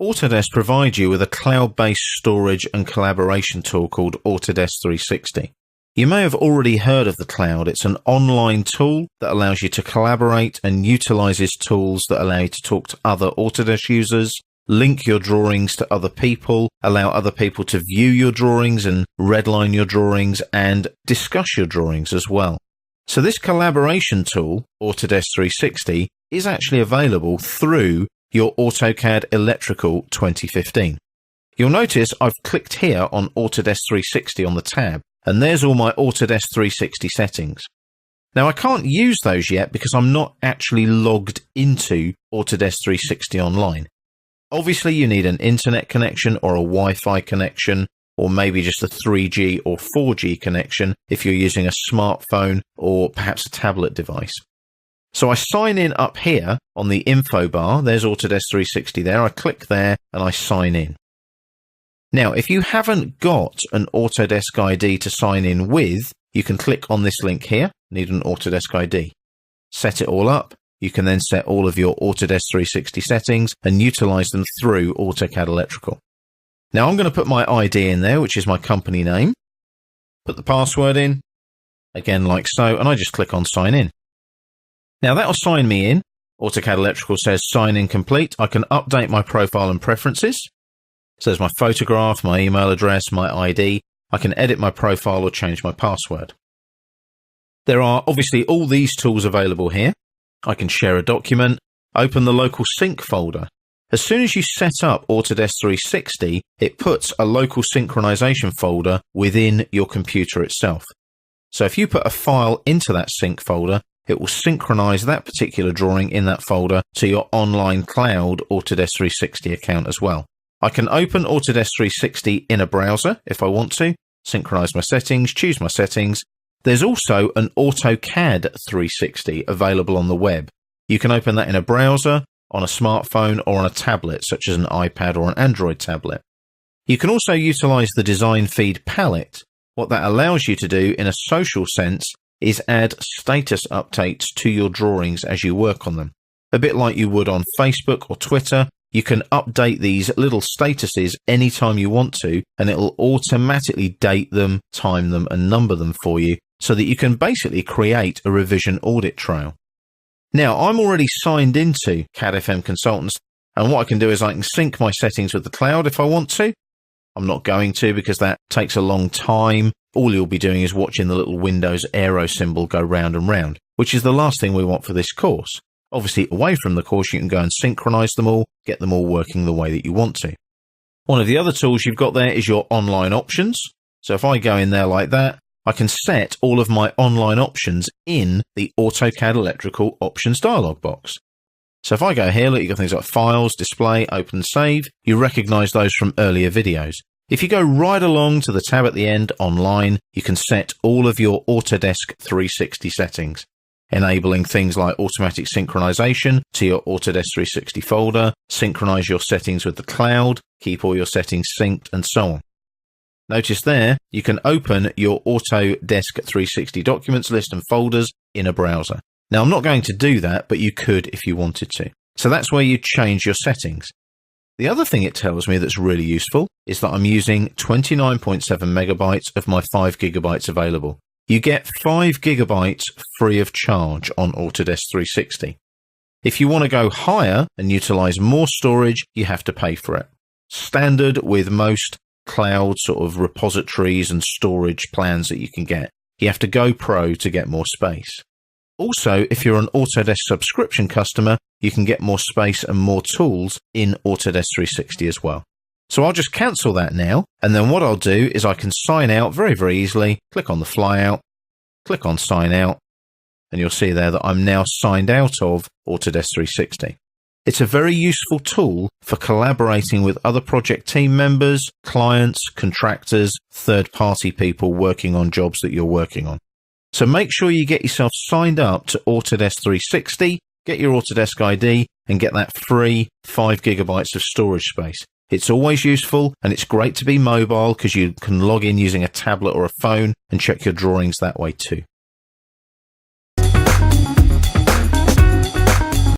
Autodesk provides you with a cloud-based storage and collaboration tool called Autodesk 360. You may have already heard of the cloud. It's an online tool that allows you to collaborate and utilizes tools that allow you to talk to other Autodesk users, link your drawings to other people, allow other people to view your drawings and redline your drawings and discuss your drawings as well. So this collaboration tool, Autodesk 360, is actually available through your AutoCAD Electrical 2015. You'll notice I've clicked here on Autodesk 360 on the tab, and there's all my Autodesk 360 settings. Now I can't use those yet because I'm not actually logged into Autodesk 360 online. Obviously you need an internet connection or a Wi-Fi connection, or maybe just a 3G or 4G connection if you're using a smartphone or perhaps a tablet device. So I sign in up here on the info bar. There's Autodesk 360 there. I click there and I sign in. Now, if you haven't got an Autodesk ID to sign in with, you can click on this link here, need an Autodesk ID. Set it all up. You can then set all of your Autodesk 360 settings and utilize them through AutoCAD Electrical. Now I'm going to put my ID in there, which is my company name. Put the password in, again like so, and I just click on sign in. Now that'll sign me in. AutoCAD Electrical says sign in complete. I can update my profile and preferences. So there's my photograph, my email address, my ID. I can edit my profile or change my password. There are obviously all these tools available here. I can share a document, open the local sync folder. As soon as you set up Autodesk 360, it puts a local synchronization folder within your computer itself. So if you put a file into that sync folder, it will synchronize that particular drawing in that folder to your online cloud Autodesk 360 account as well. I can open Autodesk 360 in a browser if I want to, synchronize my settings, choose my settings. There's also an AutoCAD 360 available on the web. You can open that in a browser, on a smartphone, or on a tablet, such as an iPad or an Android tablet. You can also utilize the design feed palette. What that allows you to do in a social sense is add status updates to your drawings as you work on them. A bit like you would on Facebook or Twitter, you can update these little statuses anytime you want to, and it'll automatically date them, time them, and number them for you so that you can basically create a revision audit trail. Now, I'm already signed into CAD-FM Consultants, and what I can do is I can sync my settings with the cloud if I want to. I'm not going to because that takes a long time. All you'll be doing is watching the little Windows arrow symbol go round and round, which is the last thing we want for this course. Obviously, away from the course, you can go and synchronize them all, get them all working the way that you want to. One of the other tools you've got there is your online options. So if I go in there like that, I can set all of my online options in the AutoCAD Electrical Options dialog box. So if I go here, look, you've got things like Files, Display, Open, Save. You recognize those from earlier videos. If you go right along to the tab at the end, Online, you can set all of your Autodesk 360 settings, enabling things like automatic synchronization to your Autodesk 360 folder, synchronize your settings with the cloud, keep all your settings synced, and so on. Notice there, you can open your Autodesk 360 documents list and folders in a browser. Now, I'm not going to do that, but you could if you wanted to. So that's where you change your settings. The other thing it tells me that's really useful is that I'm using 29.7 megabytes of my 5 gigabytes available. You get 5 gigabytes free of charge on Autodesk 360. If you want to go higher and utilize more storage, you have to pay for it. Standard with most cloud sort of repositories and storage plans that you can get. You have to go pro to get more space. Also, if you're an Autodesk subscription customer, you can get more space and more tools in Autodesk 360 as well. So I'll just cancel that now, and then what I'll do is I can sign out very, very easily. Click on the flyout, click on sign out, and you'll see there that I'm now signed out of Autodesk 360. It's a very useful tool for collaborating with other project team members, clients, contractors, third-party people working on jobs that you're working on. So make sure you get yourself signed up to Autodesk 360, get your Autodesk ID, and get that free 5 gigabytes of storage space. It's always useful, and it's great to be mobile because you can log in using a tablet or a phone and check your drawings that way too.